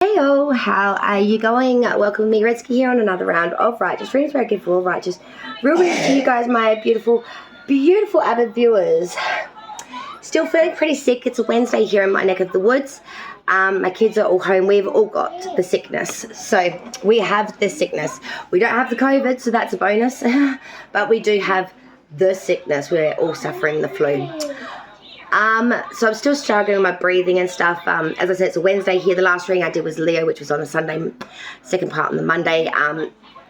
Heyo, how are you going? Welcome me, Redsky here on another round of Righteous. Readings very good for all righteous. Real good to you guys, my beautiful, beautiful avid viewers. Still feeling pretty sick. It's a Wednesday here in my neck of the woods. My kids are all home. We've all got the sickness. So we have the sickness. We don't have the COVID, so that's a bonus. But we do have the sickness. We're all suffering the flu. So I'm still struggling with my breathing and stuff. As I said, it's a Wednesday here. The last reading I did was Leo, which was on a Sunday, second part on the Monday.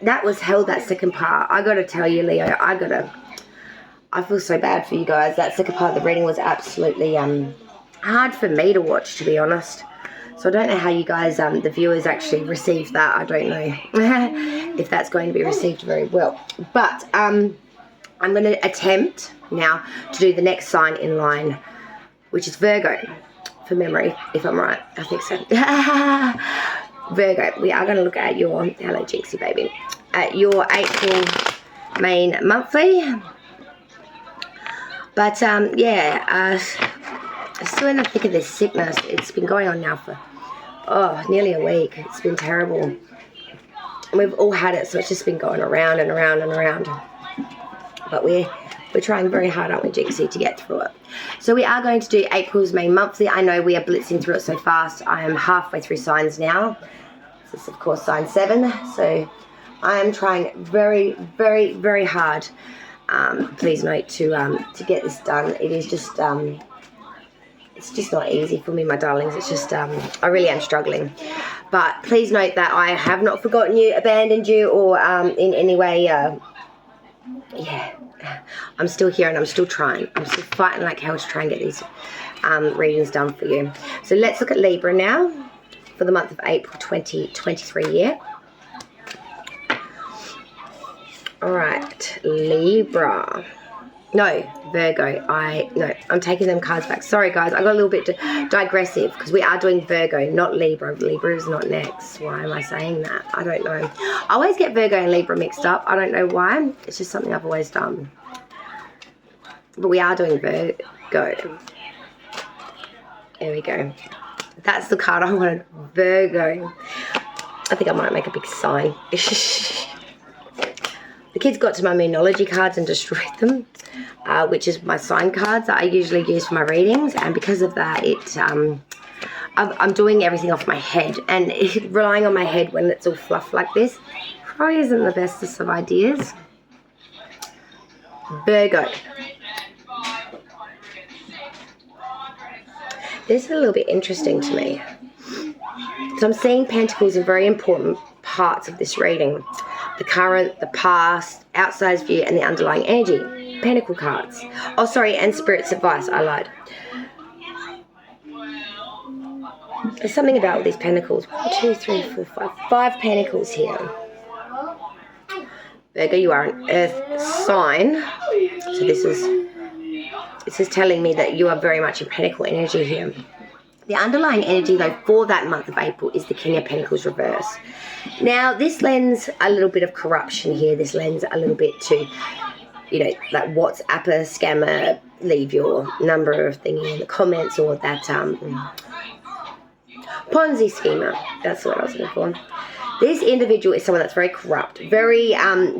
That was hell, that second part. I got to tell you, Leo, I feel so bad for you guys. That second part of the reading was absolutely hard for me to watch, to be honest. So I don't know how you guys, the viewers, actually received that. I don't know if that's going to be received very well. But I'm going to attempt now to do the next sign in line, which is Virgo, for memory, if I'm right. I think so. Virgo, we are going to look at your, hello Jinxie baby, at your April main monthly. But yeah, still in the thick of this sickness. It's been going on now for, nearly a week. It's been terrible. And we've all had it, so it's just been going around and around and around. But we're trying very hard, aren't we, Jinxie, to get through it. So we are going to do April's main monthly. I know we are blitzing through it so fast. I am halfway through signs now. This is, of course, sign 7. So I am trying very, very, very hard, please note, to get this done. It is just, it's just not easy for me, my darlings. It's just, I really am struggling. But please note that I have not forgotten you, abandoned you, or in any way, yeah, I'm still here and I'm still trying. I'm still fighting like hell to try and get these readings done for you. So let's look at Libra now for the month of April 2023 year. All right, Libra. No, Virgo. I'm taking them cards back. Sorry, guys. I got a little bit digressive because we are doing Virgo, not Libra. Libra is not next. Why am I saying that? I don't know. I always get Virgo and Libra mixed up. I don't know why. It's just something I've always done. But we are doing Virgo. There we go. That's the card I wanted. Virgo. I think I might make a big sign. The kids got to my Moonology cards and destroyed them, which is my sign cards that I usually use for my readings. And because of that, I'm doing everything off my head. And relying on my head when it's all fluff like this probably isn't the bestest of ideas. Virgo. This is a little bit interesting to me. So I'm seeing Pentacles in very important parts of this reading. The current, the past, outside view, and the underlying energy. Pentacle cards. Oh, sorry, and Spirit's advice. I lied. There's something about all these pentacles. 1, 2, 3, 4, 5. 5 pentacles here. Virgo, you are an earth sign. So this is telling me that you are very much in pentacle energy here. The underlying energy, though, for that month of April is the King of Pentacles reverse. Now, this lends a little bit of corruption here. This lends a little bit to, you know, that WhatsApper, scammer, leave your number of thingy in the comments, or that Ponzi schemer. That's what I was looking for. This individual is someone that's very corrupt, very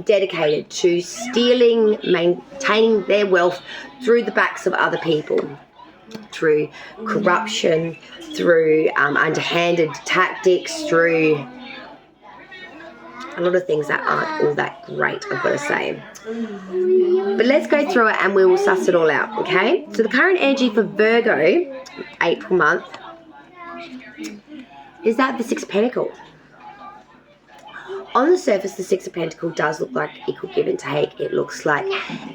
dedicated to stealing, maintaining their wealth through the backs of other people. Through corruption, through underhanded tactics, through a lot of things that aren't all that great, I've got to say. But let's go through it and we will suss it all out, okay? So the current energy for Virgo, April month, is that the 6 of Pentacles. On the surface, the 6 of Pentacles does look like equal give and take. It looks like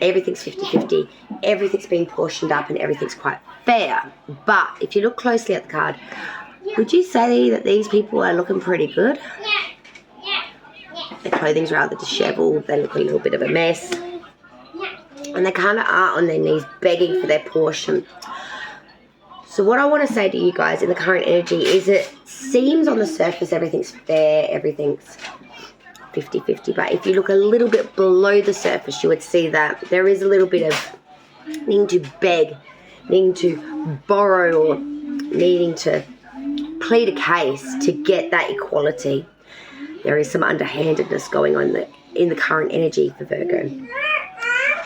everything's 50-50. Everything's being portioned up and everything's quite fair. But if you look closely at the card, would you say that these people are looking pretty good? Their clothing's rather disheveled. They look a little bit of a mess. And they kind of are on their knees begging for their portion. So what I want to say to you guys in the current energy is it seems on the surface everything's fair, everything's 50-50, but if you look a little bit below the surface, you would see that there is a little bit of needing to beg, needing to borrow, or needing to plead a case to get that equality. There is some underhandedness going on in the current energy for Virgo.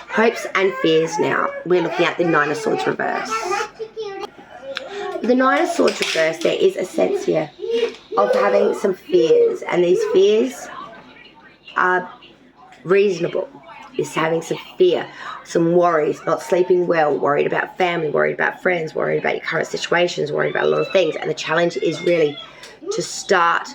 Hopes and fears now. We're looking at the Nine of Swords reverse. With the Nine of Swords reverse, there is a sense here of having some fears, and these fears are reasonable. Is having some fear, some worries, not sleeping well, worried about family, worried about friends, worried about your current situations, worried about a lot of things. And the challenge is really to start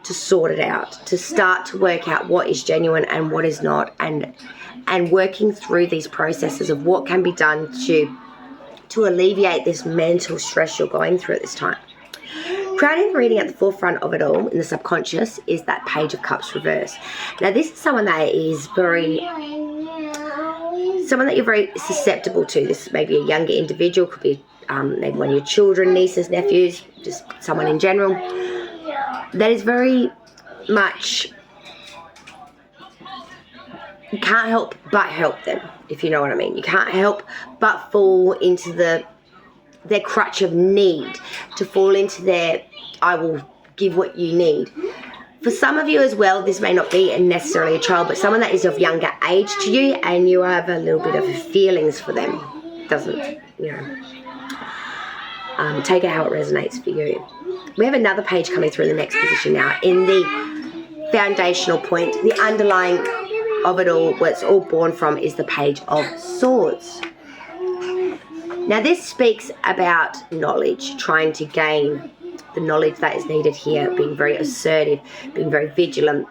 to sort it out, to start to work out what is genuine and what is not, and working through these processes of what can be done to alleviate this mental stress you're going through at this time. Crowning the reading at the forefront of it all in the subconscious is that Page of Cups reverse. Now this is someone that is someone that you're very susceptible to. This may be a younger individual, could be maybe one of your children, nieces, nephews, just someone in general. That is very much, you can't help but help them, if you know what I mean. You can't help but fall into their crutch of need, to fall into their, I will give what you need. For some of you as well, this may not be necessarily a child, but someone that is of younger age to you, and you have a little bit of feelings for them. Doesn't, you know, take it how it resonates for you. We have another page coming through in the next position now. In the foundational point, the underlying of it all, where it's all born from, is the Page of Swords. Now this speaks about knowledge, trying to gain the knowledge that is needed here, being very assertive, being very vigilant,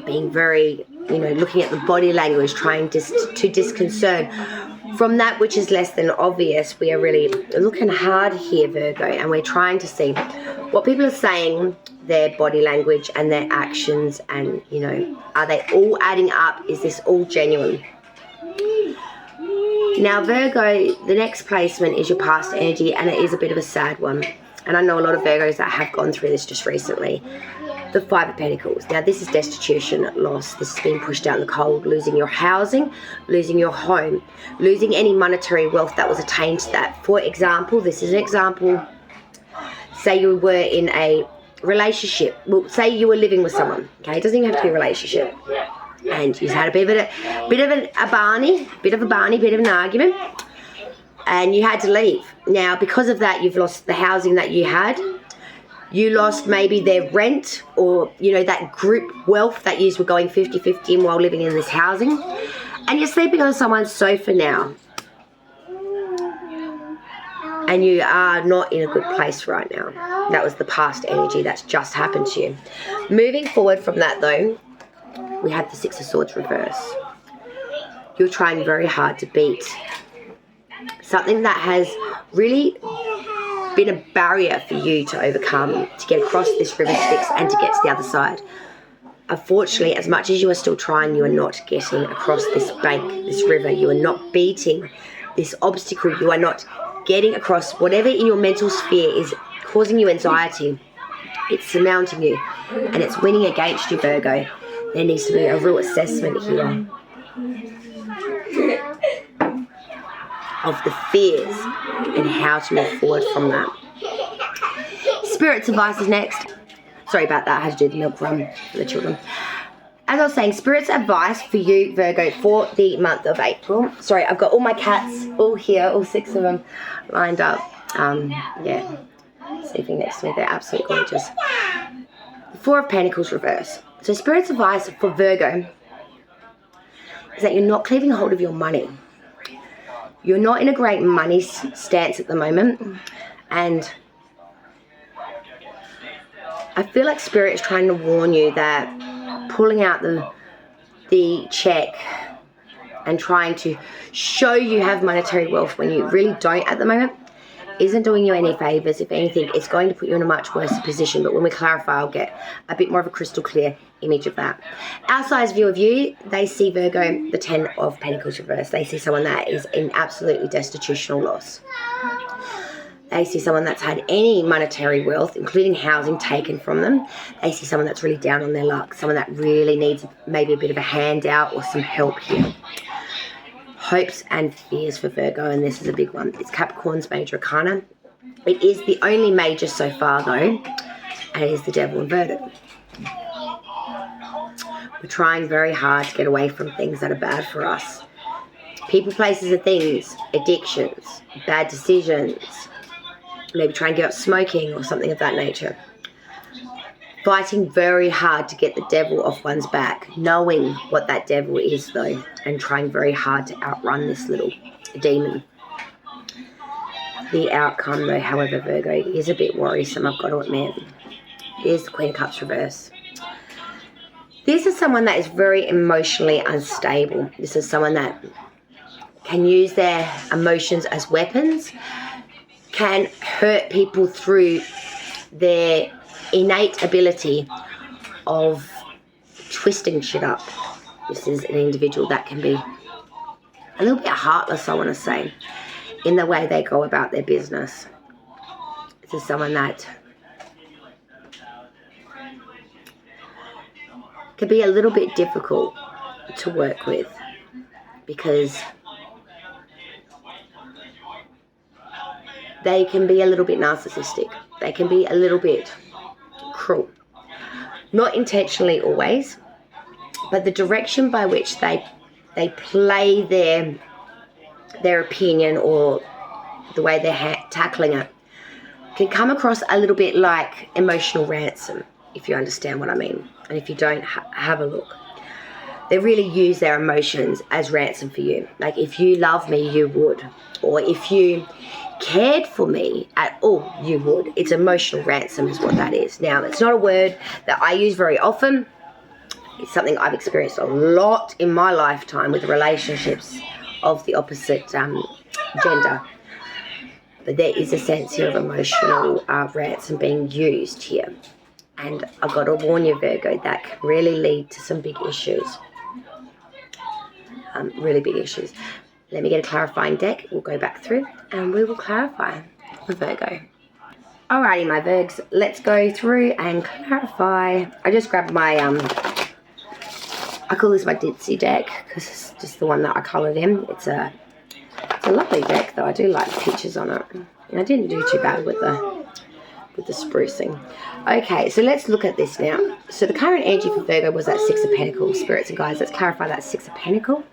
being very, you know, looking at the body language, trying to disconcern from that which is less than obvious. We are really looking hard here, Virgo, and we're trying to see what people are saying, their body language and their actions, and, you know, are they all adding up? Is this all genuine? Now Virgo, the next placement is your past energy, and it is a bit of a sad one. And I know a lot of Virgos that have gone through this just recently. The Five of Pentacles. Now this is destitution, loss. This is being pushed out in the cold, losing your housing, losing your home, losing any monetary wealth that was attained to that. For example, this is an example. Say you were in a relationship. Well, say you were living with someone. Okay, it doesn't even have to be a relationship. And you had a bit of an argument, and you had to leave. Now, because of that, you've lost the housing that you had. You lost maybe their rent, or, you know, that group wealth that you were going 50-50 in while living in this housing. And you're sleeping on someone's sofa now. And you are not in a good place right now. That was the past energy that's just happened to you. Moving forward from that, though, we have the Six of Swords reverse. You're trying very hard to beat something that has really been a barrier for you to overcome, to get across this river Styx and to get to the other side. Unfortunately, as much as you are still trying, you are not getting across this bank, this river. You are not beating this obstacle. You are not getting across whatever in your mental sphere is causing you anxiety. It's surmounting you, and it's winning against you, Virgo. There needs to be a real assessment here of the fears and how to move forward from that. Spirit's advice is next. Sorry about that, I had to do the milk run for the children. As I was saying, Spirit's advice for you, Virgo, for the month of April. Sorry, I've got all my cats all here, all 6 of them lined up. Yeah, sleeping next to me. They're absolutely gorgeous. The Four of Pentacles reverse. So Spirit's advice for Virgo is that you're not cleaving hold of your money. You're not in a great money stance at the moment, and I feel like Spirit is trying to warn you that pulling out the check and trying to show you have monetary wealth when you really don't at the moment isn't doing you any favors. If anything, it's going to put you in a much worse position. But when we clarify, I'll get a bit more of a crystal clear image of that. Outside's view of you, they see Virgo, the 10 of Pentacles reverse. They see someone that is in absolutely destitutional loss. They see someone that's had any monetary wealth, including housing, taken from them. They see someone that's really down on their luck, someone that really needs maybe a bit of a handout or some help here. Hopes and fears for Virgo, and this is a big one. It's Capricorn's major arcana. It is the only major so far though, and it is the devil inverted. We're trying very hard to get away from things that are bad for us. People, places and things, addictions, bad decisions, maybe try and give up smoking or something of that nature. Fighting very hard to get the devil off one's back, knowing what that devil is though, and trying very hard to outrun this little demon. The outcome though, however, Virgo, is a bit worrisome, I've got to admit. Here's the Queen of Cups reverse. This is someone that is very emotionally unstable. This is someone that can use their emotions as weapons, can hurt people through their innate ability of twisting shit up. This is an individual that can be a little bit heartless, I want to say, in the way they go about their business. This is someone that can be a little bit difficult to work with because they can be a little bit narcissistic. They can be a little bit cruel. Not intentionally always, but the direction by which they play their opinion or the way they're tackling it can come across a little bit like emotional ransom, if you understand what I mean. And if you don't, have a look. They really use their emotions as ransom for you. Like, if you love me, you would. Or if you cared for me at all, you would. It's emotional ransom is what that is. Now, it's not a word that I use very often. It's something I've experienced a lot in my lifetime with relationships of the opposite gender. But there is a sense here of emotional ransom being used here. And I've got to warn you, Virgo, that can really lead to some big issues. Really big issues. Let me get a clarifying deck. We'll go back through and we will clarify for Virgo. Alrighty, my Virgs, let's go through and clarify. I just grabbed my, I call this my ditzy deck because it's just the one that I coloured in. It's a lovely deck though. I do like the pictures on it. And I didn't do too bad with the sprucing. Okay, so let's look at this now. So the current energy for Virgo was that Six of Pentacles. Spirits and guides, let's clarify that Six of Pentacles.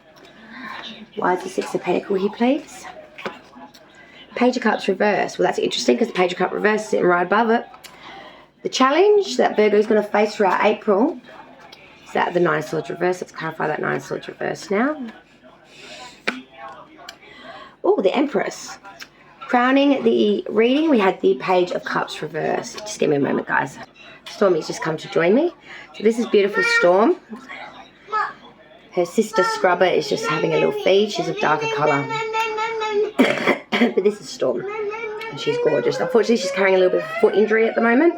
Why is the Six of Pentacles here, please? Page of Cups reverse. Well, that's interesting because the Page of Cups reverse is sitting right above it. The challenge that Virgo is going to face throughout April is that the Nine of Swords reverse. Let's clarify that Nine of Swords reverse now. Oh, the Empress. Crowning the reading, we had the Page of Cups reverse. Just give me a moment, guys. Stormy's just come to join me. So this is beautiful Storm. Her sister Scrubber is just having a little feed. She's of darker colour. But this is Storm. And she's gorgeous. Unfortunately, she's carrying a little bit of foot injury at the moment.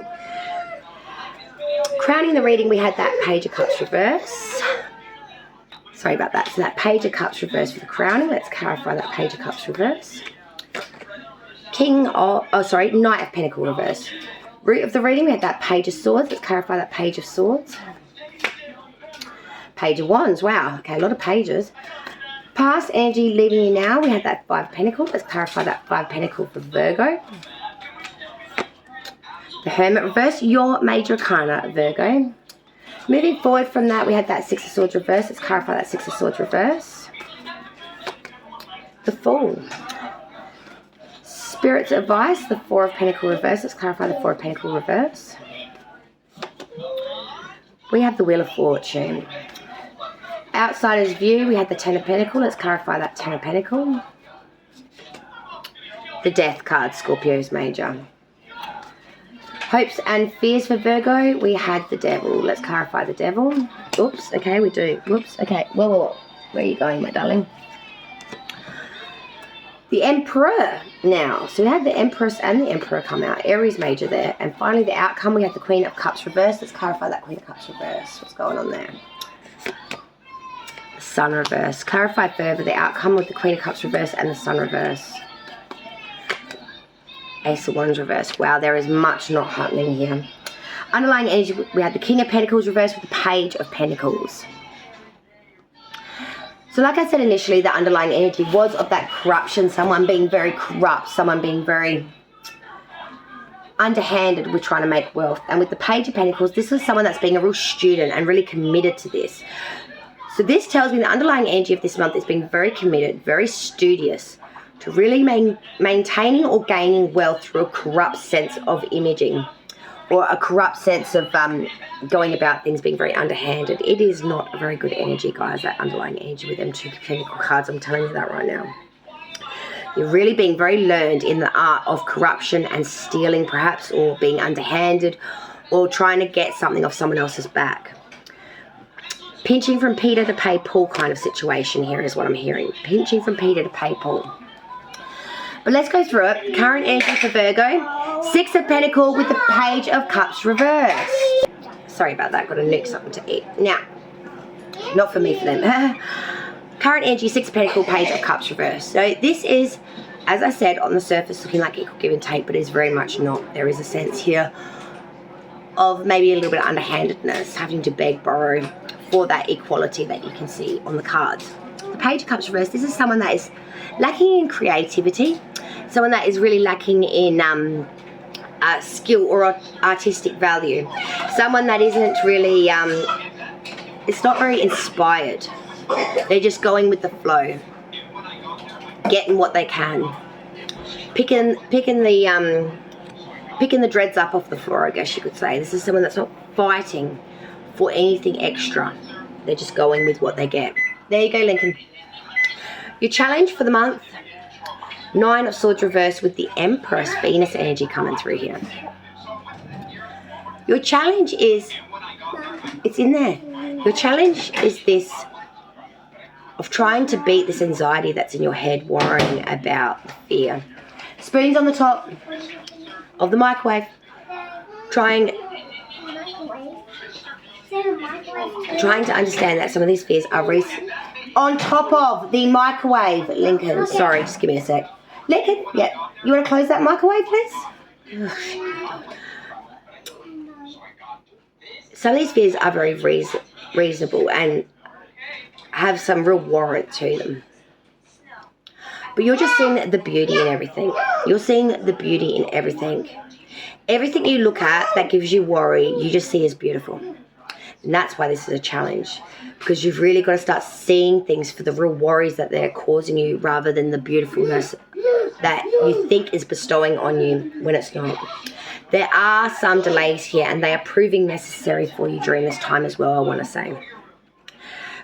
Crowning the reading, we had that Page of Cups reverse. Sorry about that. So that Page of Cups reverse for the crowning. Let's clarify that Page of Cups reverse. Knight of Pentacles reverse. Root of the reading, we had that Page of Swords. Let's clarify that Page of Swords. Page of Wands, wow, okay, a lot of pages. Past energy leaving you now, we had that Five of Pentacles. Let's clarify that Five of Pentacles for Virgo. The Hermit reverse, your major arcana, Virgo. Moving forward from that, we had that Six of Swords reverse. Let's clarify that Six of Swords reverse. The Fool. Spirit's advice, the Four of Pentacles reverse. Let's clarify the Four of Pentacles reverse. We have the Wheel of Fortune. Outsider's view, we had the Ten of Pentacles. Let's clarify that Ten of Pentacles. The Death card, Scorpio's major. Hopes and fears for Virgo, we had the Devil. Let's clarify the Devil. Oops, okay, we do. Whoops, okay. Whoa. Where are you going, my darling? The Emperor now. So we had the Empress and the Emperor come out. Aries major there. And finally the outcome, we had the Queen of Cups reverse. Let's clarify that Queen of Cups reverse. What's going on there? The Sun reverse. Clarify further the outcome with the Queen of Cups reverse and the Sun reverse. Ace of Wands reverse. Wow, there is much not happening here. Underlying energy, we had the King of Pentacles reverse with the Page of Pentacles. So like I said initially, the underlying energy was of that corruption, someone being very corrupt, someone being very underhanded with trying to make wealth. And with the Page of Pentacles, this is someone that's being a real student and really committed to this. So this tells me the underlying energy of this month is being very committed, very studious to really maintaining or gaining wealth through a corrupt sense of imaging, or a corrupt sense of going about things being very underhanded. It is not a very good energy, guys, that underlying energy with them 2 Pentacle cards. I'm telling you that right now. You're really being very learned in the art of corruption and stealing, perhaps, or being underhanded, or trying to get something off someone else's back. Pinching from Peter to pay Paul kind of situation here is what I'm hearing. Pinching from Peter to pay Paul. But let's go through it. Current energy for Virgo. 6 of Pentacles with the Page of Cups reversed. Sorry about that. Got to nuke something to eat. Now, not for me, for them. Current energy, 6 of Pentacles, Page of Cups reversed. So this is, as I said, on the surface looking like equal give and take, but is very much not. There is a sense here of maybe a little bit of underhandedness, having to beg, borrow for that equality that you can see on the cards. The Page of Cups reversed, this is someone that is lacking in creativity, someone that is really lacking in skill or artistic value, someone that isn't really, it's not very inspired. They're just going with the flow, getting what they can, picking the dreads up off the floor, I guess you could say. This is someone that's not fighting for anything extra. They're just going with what they get. There you go, Lincoln. Your challenge for the month, 9 of Swords reversed with the Empress Venus energy coming through here. Your challenge is, it's in there. Your challenge is this of trying to beat this anxiety that's in your head, worrying about the fear. Spoons on the top of the microwave. Trying to understand that some of these fears are on top of the microwave, Lincoln. Sorry, just give me a sec. Lincoln, yeah, you want to close that microwave, please? Some of these fears are very reasonable and have some real warrant to them. But you're just seeing the beauty in everything. You're seeing the beauty in everything. Everything you look at that gives you worry, you just see as beautiful. And that's why this is a challenge. Because you've really got to start seeing things for the real worries that they're causing you, rather than the beautifulness that you think is bestowing on you when it's not. There are some delays here, and they are proving necessary for you during this time as well, I want to say.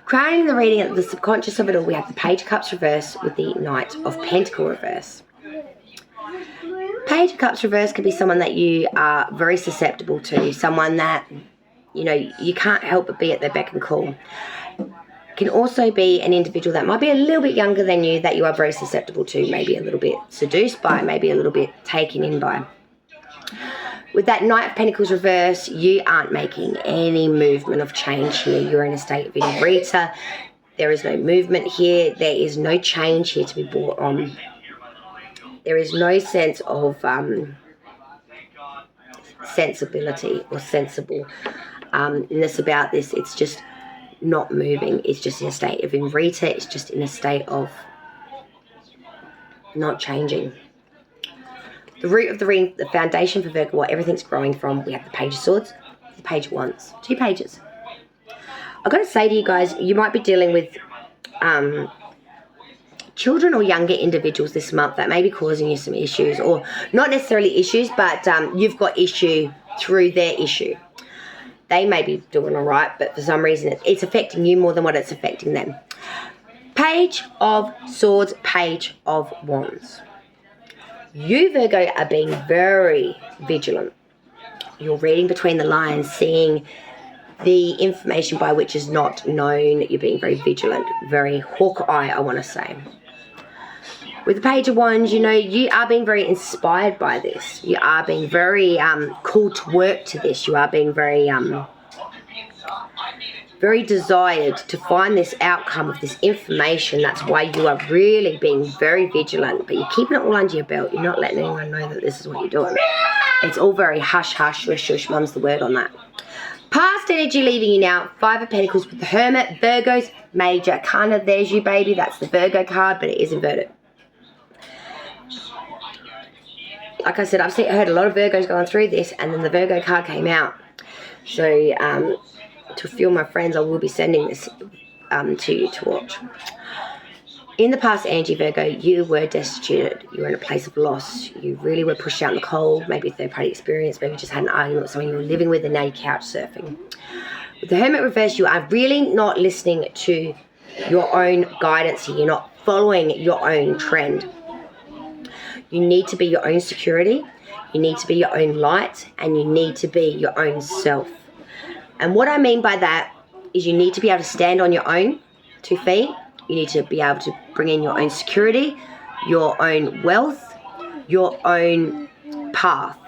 Crowning the reading at the subconscious of it all, we have the Page of Cups reverse with the Knight of Pentacles reverse. Page of Cups reverse could be someone that you are very susceptible to, someone that, you know, you can't help but be at their beck and call. Can also be an individual that might be a little bit younger than you that you are very susceptible to, maybe a little bit seduced by, maybe a little bit taken in by. With that Knight of Pentacles reverse, you aren't making any movement of change here. You're in a state of inverita. There is no movement here. There is no change here to be brought on. There is no sense of sensibility or sensibleness about this. It's just not moving. It's just in a state of inverita. It's just in a state of not changing. The root of the ring, the foundation for Virgo, what everything's growing from, we have the Page of Swords, the Page of Wands. 2 pages. I've got to say to you guys, you might be dealing with children or younger individuals this month that may be causing you some issues, or not necessarily issues, but you've got issue through their issue. They may be doing all right, but for some reason it's affecting you more than what it's affecting them. Page of Swords, Page of Wands. You, Virgo, are being very vigilant. You're reading between the lines, seeing the information by which is not known. You're being very vigilant, very hawk eye, I want to say. With the Page of Wands, you know, you are being very inspired by this. You are being very called to work to this. You are being very very desired to find this outcome of this information. That's why you are really being very vigilant, but you're keeping it all under your belt. You're not letting anyone know that this is what you're doing. It's all very hush, hush, shush, shush. Mum's the word on that. Past energy leaving you now. 5 of Pentacles with the Hermit. Virgo's major arcana. There's you, baby. That's the Virgo card, but it is inverted. like I said, I've heard a lot of Virgos going through this, and then the Virgo card came out. So to a few of my friends, I will be sending this to you to watch. In the past, Angie Virgo, you were destitute. You were in a place of loss. You really were pushed out in the cold, maybe a third-party experience, maybe you just had an argument with someone you were living with, and now you're couch surfing. With the Hermit reverse, you are really not listening to your own guidance here. You're not following your own trend. You need to be your own security. You need to be your own light, and you need to be your own self. And what I mean by that is you need to be able to stand on your own 2 feet. You need to be able to bring in your own security, your own wealth, your own path.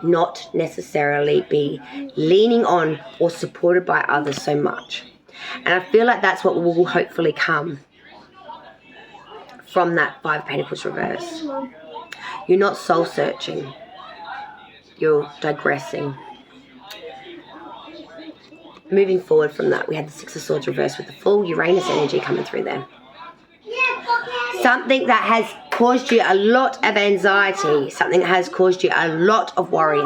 Not necessarily be leaning on or supported by others so much. And I feel like that's what will hopefully come from that 5 of Pentacles reverse. You're not soul searching. You're digressing. Moving forward from that, we had the 6 of Swords reversed with the full Uranus energy coming through there. Something that has caused you a lot of anxiety. Something that has caused you a lot of worry.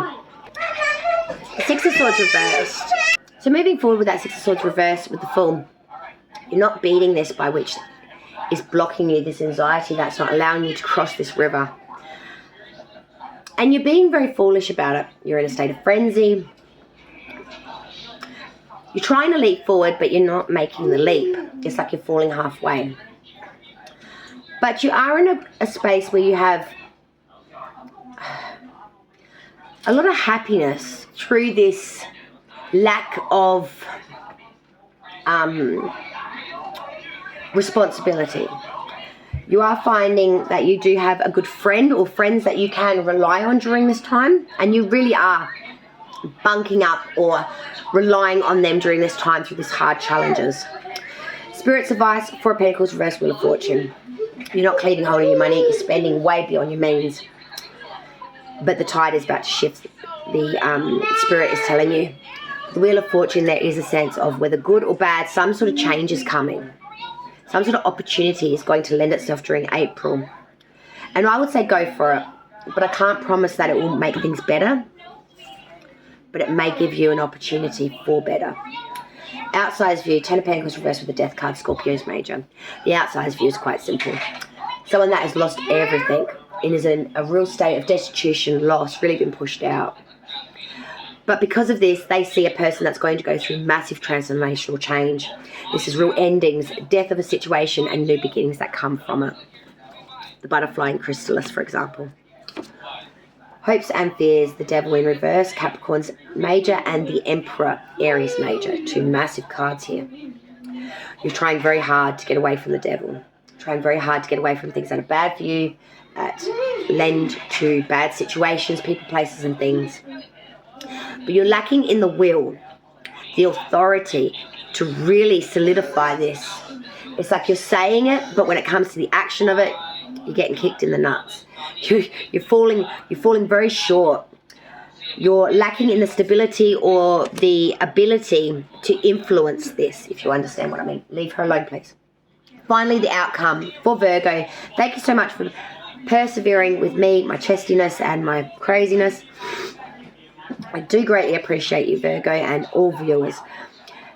6 of Swords reversed. So moving forward with that 6 of Swords reversed with the full, you're not beating this, by which is blocking you, this anxiety that's not allowing you to cross this river. And you're being very foolish about it. You're in a state of frenzy. You're trying to leap forward, but you're not making the leap. It's like you're falling halfway. But you are in a space where you have a lot of happiness through this lack of responsibility. You are finding that you do have a good friend or friends that you can rely on during this time, and you really are bunking up or relying on them during this time through these hard challenges. Spirit's advice for Pentacles reverse, Wheel of Fortune. You're not cleaving hold of your money. You're spending way beyond your means. But the tide is about to shift. The Spirit is telling you. The Wheel of Fortune, there is a sense of whether good or bad, some sort of change is coming. Some sort of opportunity is going to lend itself during April. And I would say go for it. But I can't promise that it will make things better. But it may give you an opportunity for better. Outside's view, 10 of Pentacles reversed with the Death card, Scorpio's major. The outside's view is quite simple. Someone that has lost everything and is in a real state of destitution, loss, really been pushed out. But because of this, they see a person that's going to go through massive transformational change. This is real endings, death of a situation, and new beginnings that come from it. The butterfly and chrysalis, for example. Hopes and fears, the Devil in reverse, Capricorn's major, and the Emperor, Aries major. 2 massive cards here. You're trying very hard to get away from the Devil. Trying very hard to get away from things that are bad for you, that lend to bad situations, people, places, and things. But you're lacking in the will, the authority to really solidify this. It's like you're saying it, but when it comes to the action of it, you're getting kicked in the nuts. You're falling very short. You're lacking in the stability or the ability to influence this, if you understand what I mean. Leave her alone, please. Finally, the outcome for Virgo. Thank you so much for persevering with me, my chestiness and my craziness. I do greatly appreciate you, Virgo, and all viewers.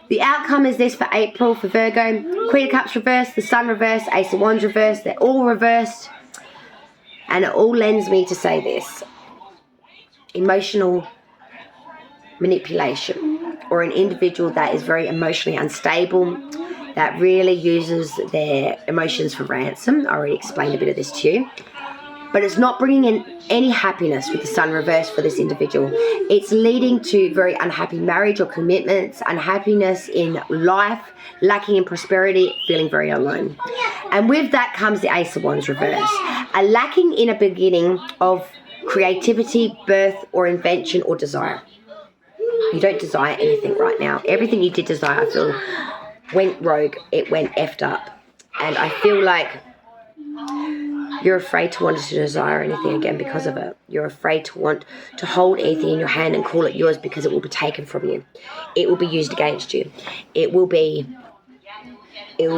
The outcome is this for April for Virgo. Queen of Cups reversed, the Sun reversed, Ace of Wands reversed. They're all reversed. And it all lends me to say this. Emotional manipulation, or an individual that is very emotionally unstable, that really uses their emotions for ransom. I already explained a bit of this to you. But it's not bringing in any happiness with the Sun reversed for this individual. It's leading to very unhappy marriage or commitments, unhappiness in life, lacking in prosperity, feeling very alone. And with that comes the Ace of Wands reverse. A lacking in a beginning of creativity, birth, or invention or desire. You don't desire anything right now. Everything you did desire, I feel, went rogue. It went effed up. And I feel like you're afraid to want to desire anything again because of it. You're afraid to want to hold anything in your hand and call it yours because it will be taken from you. It will be used against you. It will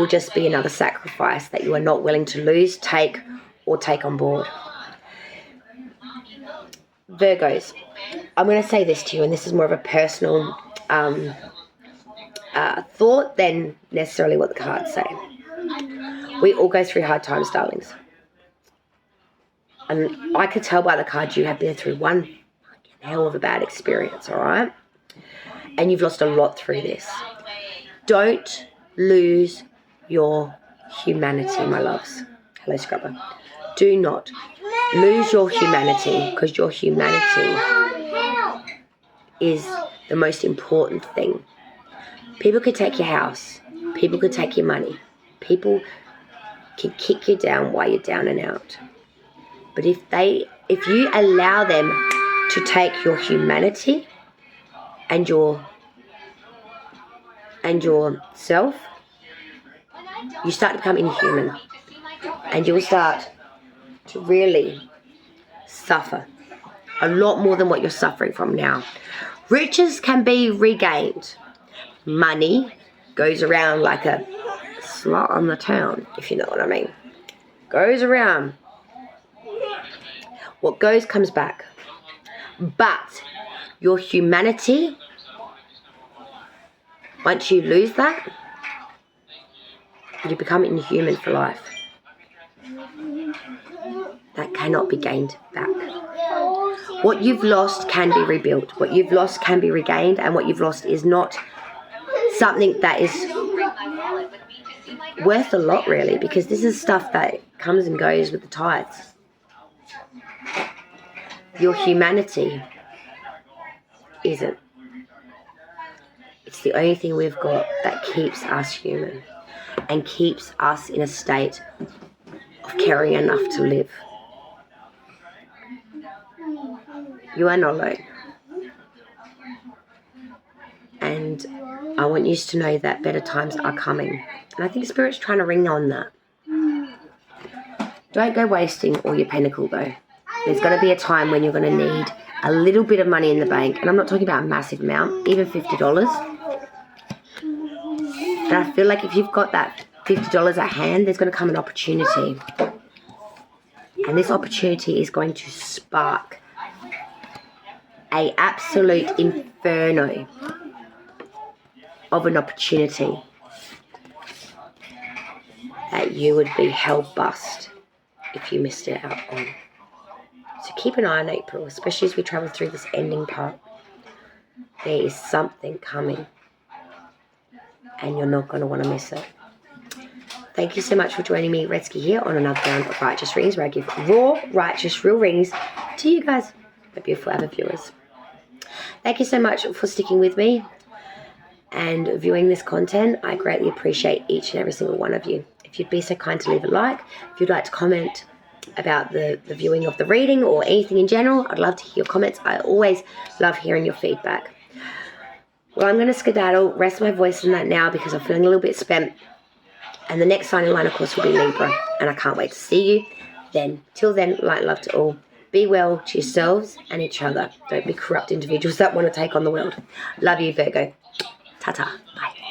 just be another sacrifice that you are not willing to lose, take, or take on board. Virgos, I'm going to say this to you, and this is more of a personal thought than necessarily what the cards say. We all go through hard times, darlings. And I could tell by the cards you have been through one hell of a bad experience, all right? And you've lost a lot through this. Don't lose your humanity, my loves. Hello, Scrubber. Do not lose your humanity, because your humanity is the most important thing. People could take your house. People could take your money. People can kick you down while you're down and out. But if you allow them to take your humanity and yourself, you start to become inhuman, and you'll start to really suffer a lot more than what you're suffering from now. Riches can be regained. Money goes around like a slut on the town, if you know what I mean. Goes around. What goes comes back. But your humanity, once you lose that, you become inhuman for life. That cannot be gained back. What you've lost can be rebuilt. What you've lost can be regained, and what you've lost is not something that is worth a lot, really, because this is stuff that comes and goes with the tides. Your humanity isn't. It's the only thing we've got that keeps us human and keeps us in a state of caring enough to live. You are not alone. And I want you to know that better times are coming. And I think Spirit's trying to ring on that. Don't go wasting all your pinnacle, though. There's going to be a time when you're going to need a little bit of money in the bank. And I'm not talking about a massive amount, even $50. And I feel like if you've got that $50 at hand, there's going to come an opportunity. And this opportunity is going to spark an absolute inferno of an opportunity that you would be hell-bust if you missed it out on. So keep an eye on April, especially as we travel through this ending part. There is something coming, and you're not going to want to miss it. Thank you so much for joining me, Redsky, here on another round of Righteous Readings, where I give raw, righteous, real readings to you guys, my beautiful avid viewers. Thank you so much for sticking with me and viewing this content. I greatly appreciate each and every single one of you. If you'd be so kind to leave a like, if you'd like to comment about the viewing of the reading or anything in general, I'd love to hear your comments. I always love hearing your feedback. Well, I'm going to skedaddle, rest my voice in that now because I'm feeling a little bit spent. And the next sign in line, of course, will be Libra. And I can't wait to see you then. Till then, light and love to all. Be well to yourselves and each other. Don't be corrupt individuals that want to take on the world. Love you, Virgo. Ta-ta. Bye.